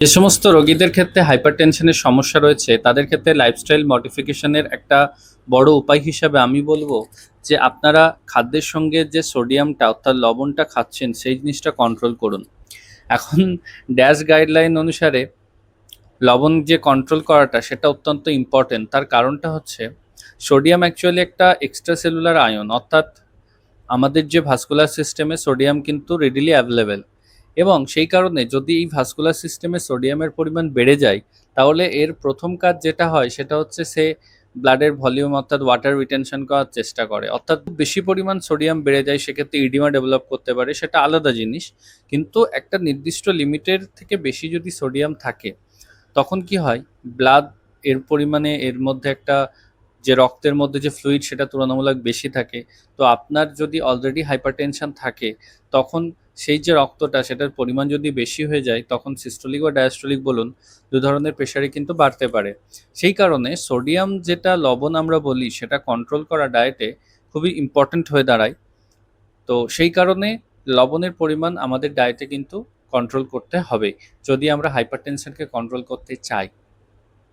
যে সমস্ত রোগীদের ক্ষেত্রে হাইপারটেনশনের সমস্যা রয়েছে তাদের ক্ষেত্রে লাইফস্টাইল মডিফিকেশনের একটা বড় উপায় হিসাবে আমি বলবো যে আপনারা খাদ্যের সঙ্গে যে সোডিয়ামটা অর্থাৎ লবণটা খাচ্ছেন সেই জিনিসটা কন্ট্রোল করুন। এখন ড্যাশ গাইডলাইন অনুসারে লবণ যে কন্ট্রোল করাটা সেটা অত্যন্ত ইম্পর্টেন্ট। তার কারণটা হচ্ছে সোডিয়াম অ্যাকচুয়ালি একটা এক্সট্রা সেলুলার আয়ন, অর্থাৎ আমাদের যে ভাস্কুলার সিস্টেমে সোডিয়াম কিন্তু রেডিলি অ্যাভেলেবেল, এবং সেই কারণে যদি এই ভাস্কুলার সিস্টেমে সোডিয়ামের পরিমাণ বেড়ে যায় তাহলে এর প্রথম কাজ যেটা হয় সেটা হচ্ছে সে ব্লাডের ভলিউম অর্থাৎ ওয়াটার রিটেনশন করার চেষ্টা করে। অর্থাৎ খুব বেশি পরিমাণ সোডিয়াম বেড়ে যায় সেক্ষেত্রে ইডিমা ডেভেলপ করতে পারে, সেটা আলাদা জিনিস। কিন্তু একটা নির্দিষ্ট লিমিটের থেকে বেশি যদি সোডিয়াম থাকে তখন কি হয়, ব্লাড এর পরিমাণে এর মধ্যে একটা যে রক্তের মধ্যে যে ফ্লুইড সেটা তুলনামূলক বেশি থাকে। তো আপনার যদি অলরেডি হাইপারটেনশন থাকে তখন সেই যে রক্তটা সেটার পরিমাণ যদি বেশি হয়ে যায় তখন সিস্টোলিক বা ডায়াস্টোলিক বলুন, দু ধরনের প্রেশারই কিন্তু বাড়তে পারে। সেই কারণে সোডিয়াম যেটা লবণ আমরা বলি সেটা কন্ট্রোল করা ডায়েটে খুবই ইম্পর্ট্যান্ট হয়ে দাঁড়ায়। তো সেই কারণে লবণের পরিমাণ আমাদের ডায়েটে কিন্তু কন্ট্রোল করতে হবে যদি আমরা হাইপারটেনশনকে কন্ট্রোল করতে চাই।